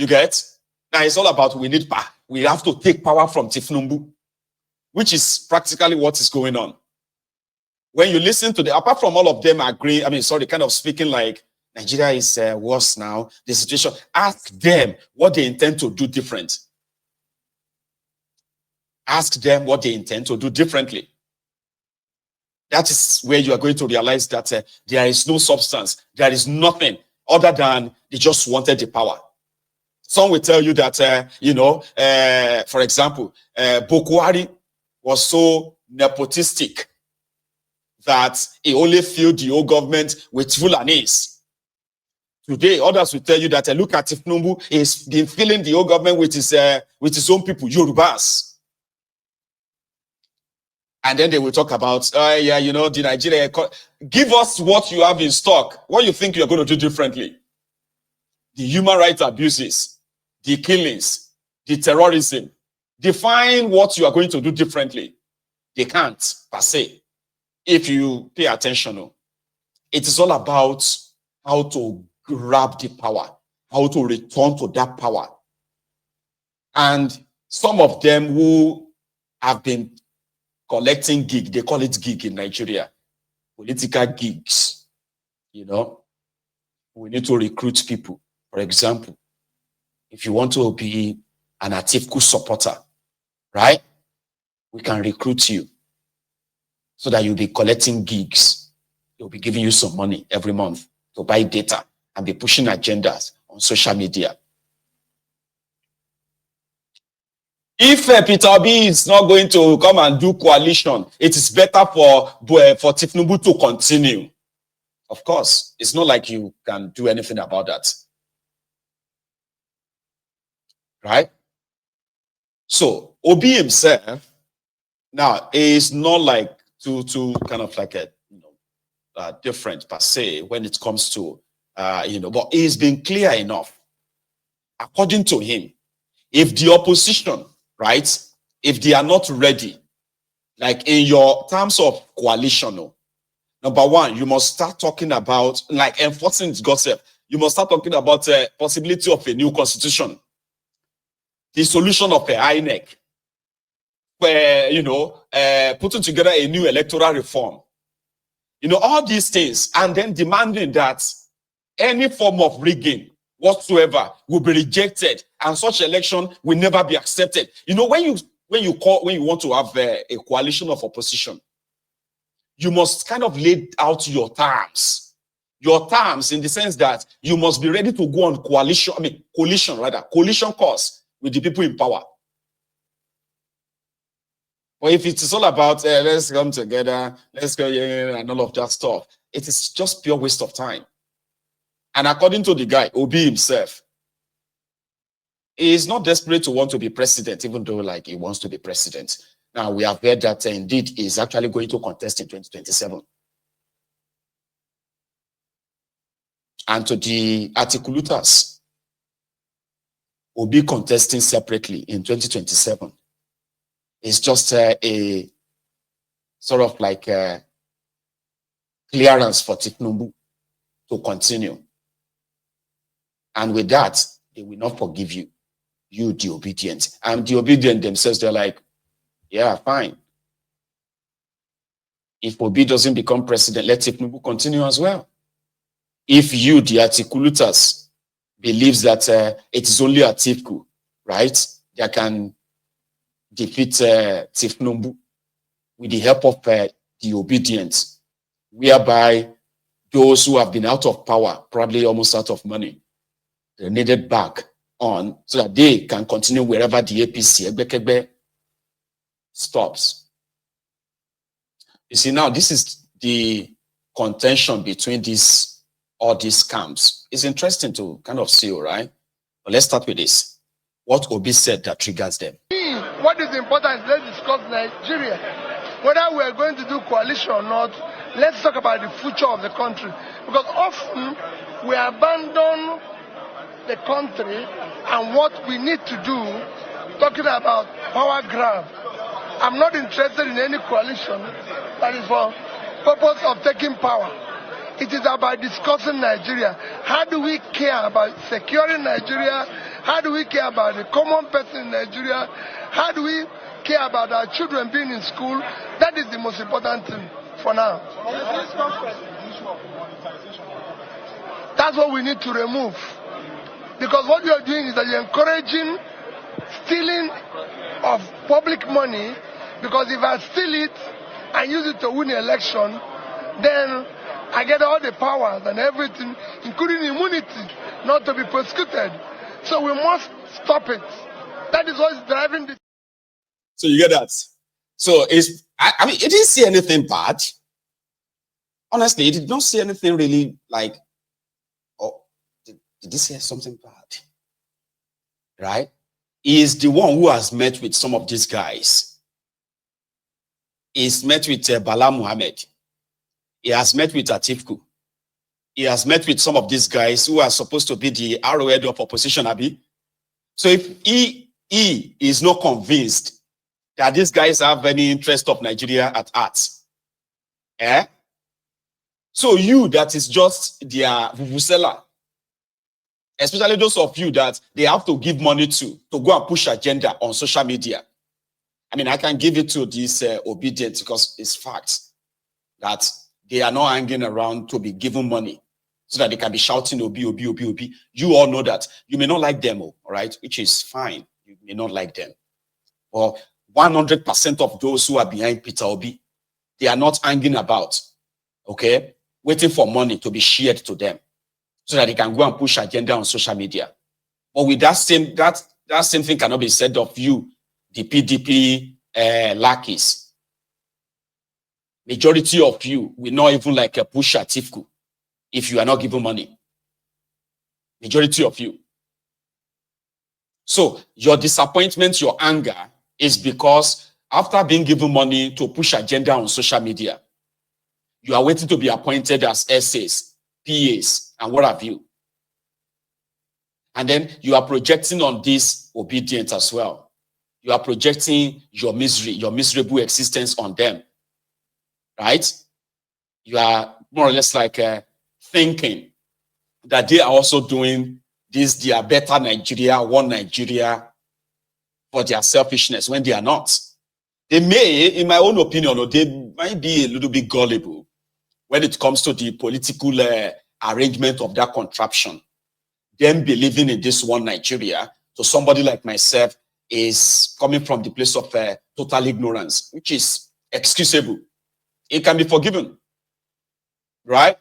You get? Now it's all about we need power. We have to take power from Tifnumbu, which is practically what is going on. When you listen to apart from all of them agree, kind of speaking like Nigeria is worse now, the situation, ask them what they intend to do different. Ask them what they intend to do differently. That is where you are going to realize that there is no substance. There is nothing other than they just wanted the power. Some will tell you that, for example, Bokwari was so nepotistic that he only filled the old government with Fulanis. Today, others will tell you that look at Tifnumbu, he's been filling the old government with his own people, Yorubas. And then they will talk about, the Nigeria. Give us what you have in stock. What you think you're going to do differently? The human rights abuses, the killings, the terrorism. Define what you are going to do differently. They can't, per se. If you pay attention, it is all about how to grab the power, how to return to that power. And some of them who have been collecting gig, they call it gig in Nigeria, political gigs, we need to recruit people. For example, if you want to be an Atiku supporter, right? We can recruit you so that you'll be collecting gigs. They'll be giving you some money every month to buy data and be pushing agendas on social media. If Peter Obi is not going to come and do coalition, it is better for Tifnumbu to continue. Of course, it's not like you can do anything about that. Right? So, Obi himself, now, is not like too kind of like a different per se when it comes to, but he's been clear enough. According to him, if the opposition, right, if they are not ready, like in your terms of coalition, number one, you must start talking about, like enforcing gossip. You must start talking about the possibility of a new constitution, the solution of a INEC, where, putting together a new electoral reform. All these things, and then demanding that any form of rigging whatsoever will be rejected, and such election will never be accepted. When you want to have a coalition of opposition, you must kind of lay out your terms. Your terms in the sense that you must be ready to go on coalition course with the people in power. But if it is all about let's come together, let's go and all of that stuff, it is just pure waste of time. And according to the guy, Obi himself, he is not desperate to want to be president, even though like he wants to be president. Now we have heard that indeed he is actually going to contest in 2027. And to the Atikulooters, Obi contesting separately in 2027 is just a sort of like a clearance for Tifnumbu to continue. And with that, they will not forgive you, the obedient. And the obedient themselves, they're like, yeah, fine. If Obi doesn't become president, let Tifnumbu continue as well. If you, the Atikulooters, believes that it is only Atiku, right, that can defeat Tifnumbu with the help of the obedient, whereby those who have been out of power, probably almost out of money, they needed back on so that they can continue wherever the APC stops. You see, now this is the contention between all these camps. It's interesting to kind of see, right? But let's start with this. What Obi said that triggers them. What is important is let's discuss Nigeria. Whether we are going to do coalition or not, let's talk about the future of the country. Because often we abandon the country and what we need to do, talking about power grab. I'm not interested in any coalition that is for purpose of taking power. It is about discussing Nigeria. How do we care about securing Nigeria How do we care about the common person in Nigeria? How do we care about our children being in school? That is the most important thing for now. That's what we need to remove. Because what you are doing is that you're encouraging stealing of public money, because if I steal it and use it to win an election, then I get all the powers and everything, including immunity, not to be prosecuted. So we must stop it. That is what is driving the... So you get that? So I mean, it didn't see anything bad. Honestly, it did not see anything really like, oh, did he say something bad? Right? He is the one who has met with some of these guys. He's met with Bala Muhammad. He has met with Atiku. He has met with some of these guys who are supposed to be the arrowhead of opposition, Abi. So if he is not convinced that these guys have any interest of Nigeria at heart, so you that is just their vuvuzela, especially those of you that they have to give money to go and push agenda on social media. I mean, I can give it to this obedient because it's fact that they are not hanging around to be given money so that they can be shouting Obi, Obi, Obi, Obi. You all know that. You may not like them, all right, which is fine. You may not like them. Or 100% of those who are behind Peter Obi, they are not hanging about, okay, waiting for money to be shared to them so that they can go and push agenda on social media. But with that same thing cannot be said of you, the PDP lackeys. Majority of you will not even like a push Atiku if you are not given money. Majority of you. So your disappointment, your anger is because after being given money to push agenda on social media, you are waiting to be appointed as SAs, PAs, and what have you. And then you are projecting on this obedient as well. You are projecting your misery, your miserable existence on them. Right? You are more or less like thinking that they are also doing this, they are better Nigeria, one Nigeria for their selfishness when they are not. They may, in my own opinion, or they might be a little bit gullible when it comes to the political arrangement of that contraption. Them believing in this one Nigeria, so somebody like myself is coming from the place of total ignorance, which is excusable. It can be forgiven, right?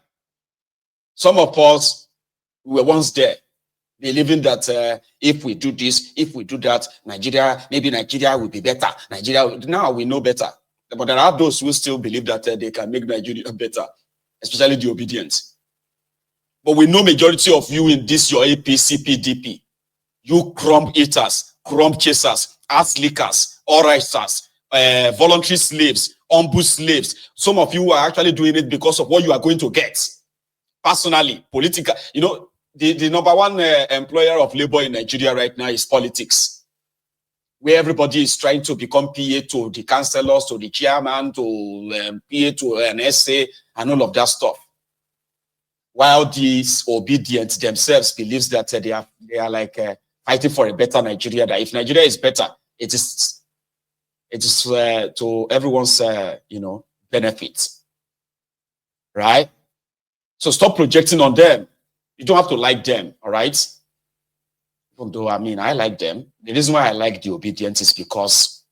Some of us were once there, believing that if we do this, if we do that, maybe Nigeria will be better. Now we know better. But there are those who still believe that they can make Nigeria better, especially the obedient. But we know majority of you in this, your APC, PDP, you crumb eaters, crumb chasers, ass lickers, all-righters, voluntary slaves, humble slaves. Some of you are actually doing it because of what you are going to get. Personally, political, you know, the number one employer of labor in Nigeria right now is politics, where everybody is trying to become PA to the councillors, to the chairman, to PA to an SA, and all of that stuff. While these obedient themselves believes that they are like fighting for a better Nigeria. That if Nigeria is better, it is to everyone's benefit, right? So stop projecting on them. You don't have to like them, all right? Even though, I mean, I like them. The reason why I like the obedient is because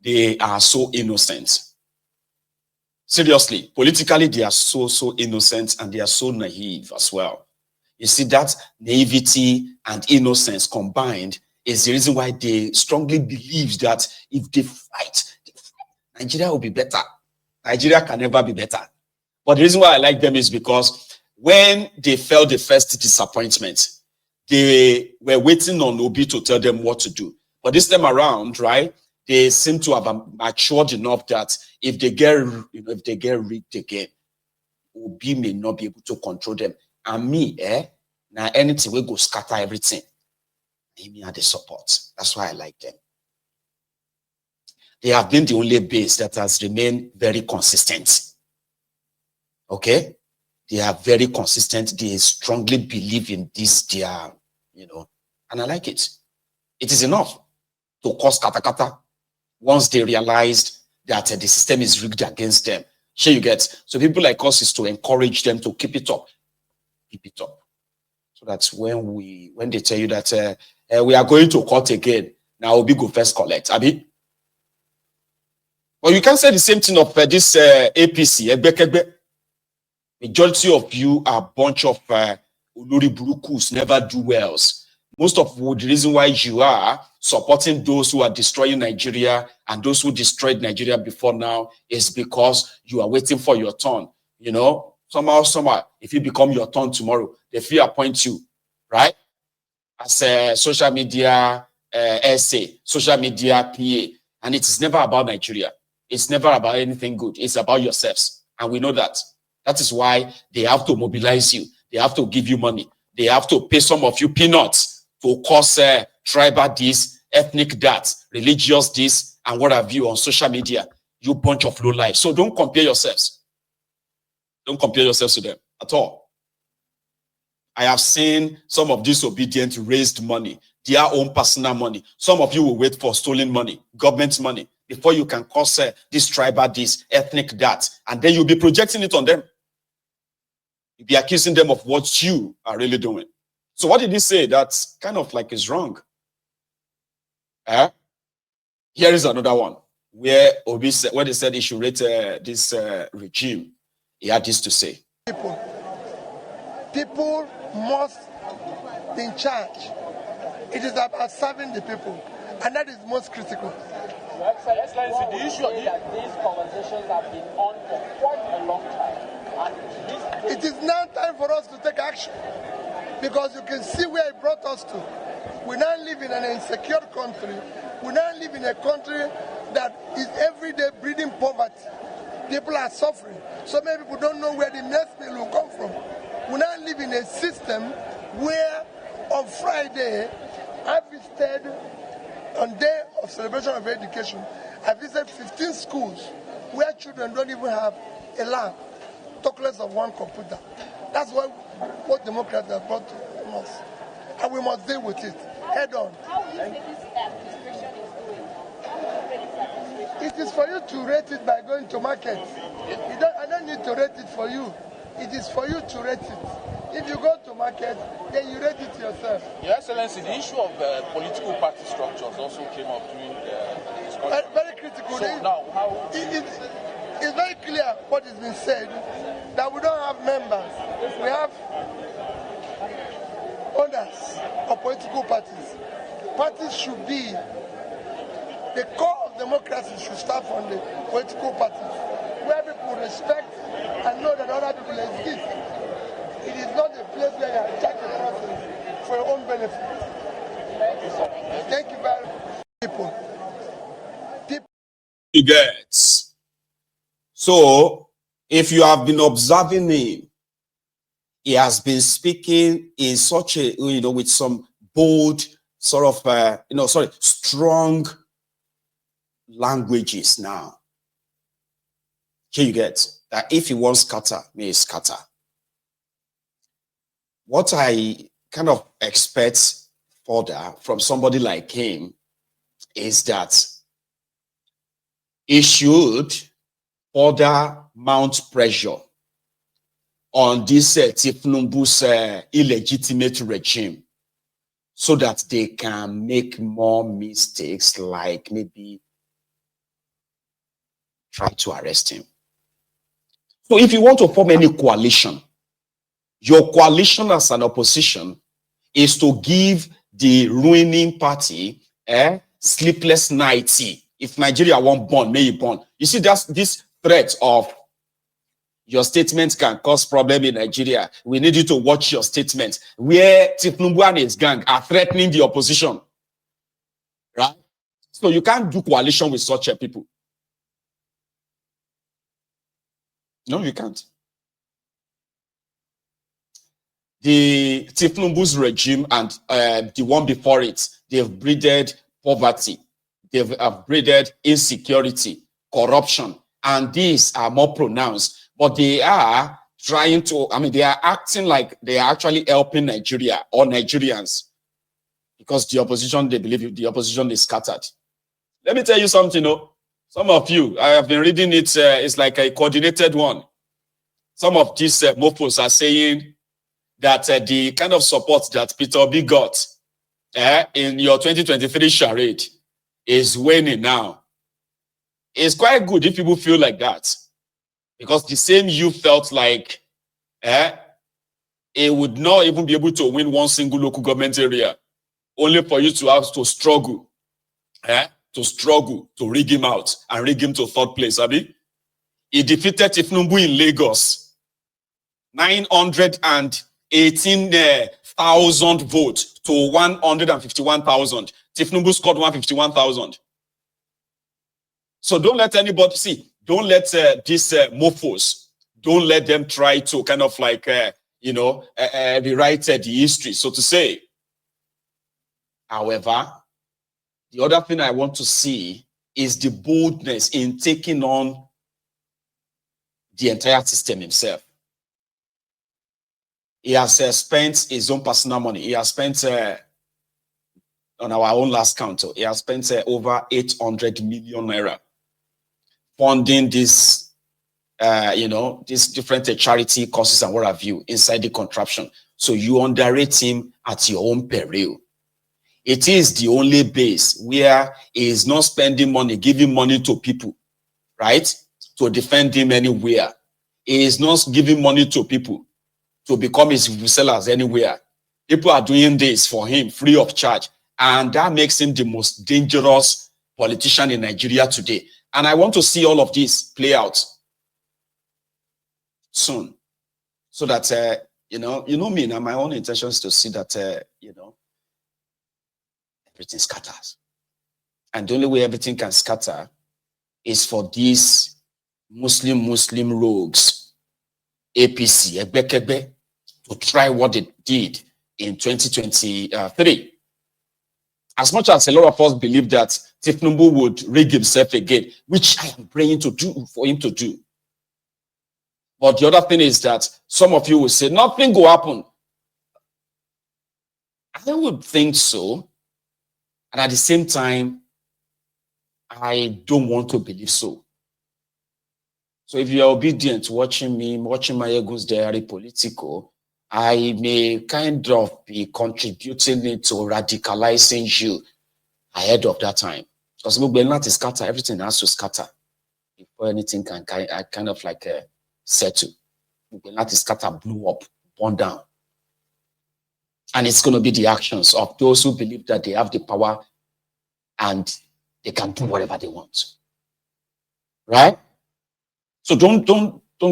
they are so innocent. Seriously, politically, they are so innocent and they are so naive as well. You see, that naivety and innocence combined is the reason why they strongly believe that if they fight, Nigeria will be better. Nigeria can never be better. But the reason why I like them is because when they felt the first disappointment, they were waiting on Obi to tell them what to do. But this time around, right, they seem to have matured enough that if they get rigged again, Obi may not be able to control them. And me, now anything will go scatter everything. Me are the support. That's why I like them. They have been the only base that has remained very consistent. Okay? They are very consistent. They strongly believe in this, their, And I like it. It is enough to cause katakata once they realized that the system is rigged against them. Sure, you get. So people like us is to encourage them to keep it up. Keep it up. So that's when they tell you that we are going to court again. Now Obi go first collect. Abi? Well, you can say the same thing of this APC. Majority of you are a bunch of Olori Burukus, never do wells. Most of the reason why you are supporting those who are destroying Nigeria and those who destroyed Nigeria before now is because you are waiting for your turn. You know, somehow, if you become your turn tomorrow, they feel appoint you, right? As a social media essay, social media PA. And it is never about Nigeria. It's never about anything good. It's about yourselves. And we know that. That is why they have to mobilize you. They have to give you money. They have to pay some of you peanuts to cause tribal this, ethnic that, religious this, and what have you on social media. You bunch of low life. So don't compare yourselves. Don't compare yourselves to them at all. I have seen some of disobedient raised money, their own personal money. Some of you will wait for stolen money, government money, before you can cause this tribal this, ethnic that, and then you'll be projecting it on them. You'll be accusing them of what you are really doing. So what did he say? That's kind of like is wrong. Here is another one where Obi said, when they said he should rate this regime, he had this to say. People must be in charge. It is about serving the people, and that is most critical. Your Excellency, the issue is that these conversations have been on for quite a long time. And it is now time for us to take action, because you can see where it brought us to. We now live in an insecure country. We now live in a country that is every day breeding poverty. People are suffering. So many people don't know where the next meal will come from. We now live in a system where on Friday, I visited, on day of celebration of education, I visited 15 schools where children don't even have a lab, talk less of one computer. That's what democrats have brought to us. And we must deal with it head on. How do you think this administration is doing? It is for you to rate it by going to market. I don't need to rate it for you. It is for you to rate it. If you go to market, then you rate it yourself. Your Excellency, the issue of political party structures also came up during the discussion. Very critical. So now, how... It's very clear what has been said, that we don't have members. We have owners of political parties. Parties should be, the core of democracy should start from the political parties, where people respect and know that other people exist. It is not a place where you are attacking a person for your own benefit. Thank you very much, people. You get. So, if you have been observing him, he has been speaking in such a, with some bold, sort of, strong languages now. Here you get that if he wants scatter, may he scatter. What I kind of expect further from somebody like him is that he should further mount pressure on this Tifnumbu's illegitimate regime so that they can make more mistakes, like maybe try to arrest him. So if you want to form any coalition, your coalition as an opposition is to give the ruining party a sleepless night. If Nigeria won't burn, may it burn. You see, that's this threat of your statement can cause problem in Nigeria. We need you to watch your statement, where Tifnumbu and his gang are threatening the opposition. Right? So you can't do coalition with such people. No, you can't. The Tifnumbu's regime and the one before it, they've breeded poverty. They've breeded insecurity, corruption, and these are more pronounced. But they are trying to, they are acting like they are actually helping Nigeria or Nigerians. because the opposition, they believe the opposition is scattered. Let me tell you something, some of you, I have been reading it, it's like a coordinated one. Some of these mofos are saying that the kind of support that Peter Obi got in your 2023 charade is waning now. It's quite good if people feel like that, because the same you felt like it would not even be able to win one single local government area, only for you to have to struggle, to rig him out and rig him to third place. Abi? He defeated Tifnumbu in Lagos, 918,000 votes to 151,000. Tifnumbu scored 151,000. So don't let anybody don't let these mofos, don't let them try to kind of like, rewrite the history, so to say. However, the other thing I want to see is the boldness in taking on the entire system himself. He has spent his own personal money. He has spent, on our own last count, he has spent over 800 million naira funding this, these different charity causes and what have you inside the contraption. So you underrate him at your own peril. It is the only base where he is not spending money, giving money to people, right? To defend him anywhere. He is not giving money to people to become his sellers anywhere. People are doing this for him free of charge. And that makes him the most dangerous politician in Nigeria today. And I want to see all of this play out soon. So that, me, now my own intention is to see that, everything scatters. And the only way everything can scatter is for these Muslim rogues, APC, Egbekebe, to try what they did in 2023. As much as a lot of us believe that Tifnumbu would rig himself again, which I am praying for him to do. But the other thing is that some of you will say, nothing will happen. I would think so. And at the same time, I don't want to believe so. So if you are obedient, watching me, watching my Egun's Diary Politico, I may kind of be contributing it to radicalizing you ahead of that time. Because we're not to scatter, everything has to scatter before anything can kind of like settle. We're not to scatter, blow up, burn down. And it's going to be the actions of those who believe that they have the power and they can do whatever they want. Right? So don't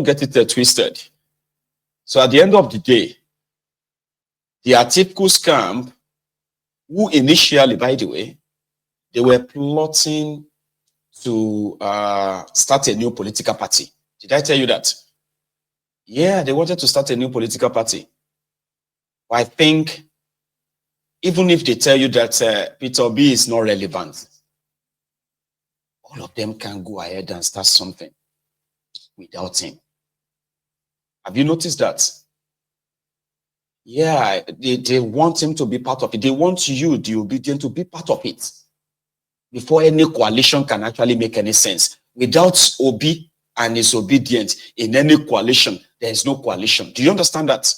get it twisted. So at the end of the day, the Atikulooters camp, who initially, by the way, they were plotting to start a new political party. Did I tell you that? Yeah, they wanted to start a new political party. I think even if they tell you that Peter Obi is not relevant, all of them can go ahead and start something without him. Have you noticed that? Yeah, they want him to be part of it. They want you, the obedient, to be part of it before any coalition can actually make any sense. Without Obi and his obedient in any coalition, there is no coalition. Do you understand that?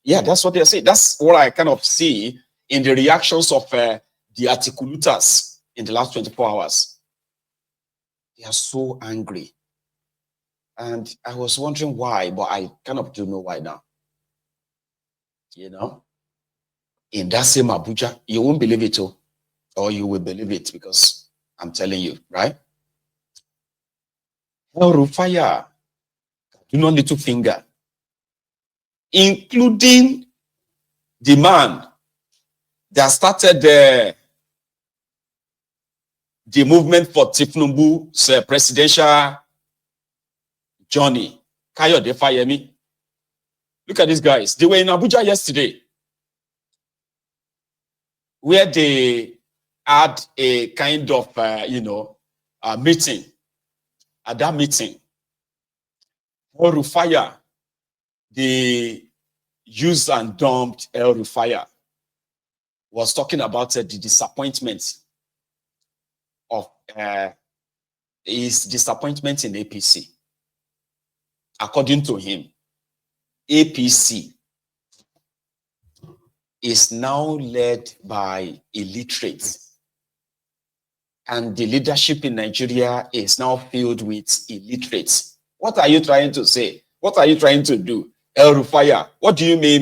Yeah, that's what they're saying. That's what I kind of see in the reactions of the Atikulooters in the last 24 hours. They are so angry. And I was wondering why, but I kind of do know why now. In that same Abuja, you won't believe it, or you will believe it because I'm telling you, right? El Rufai, do not little finger, including the man that started the movement for Tifnumbu's presidential journey, Kayode Fayemi. Look at these guys. They were in Abuja yesterday, where they had a kind of, meeting. At that meeting, El Rufai, they used and dumped El Rufai. was talking about the disappointment of his disappointment in APC. According to him, APC is now led by illiterates, and the leadership in Nigeria is now filled with illiterates. What are you trying to say? What are you trying to do? El Rufaya, what do you mean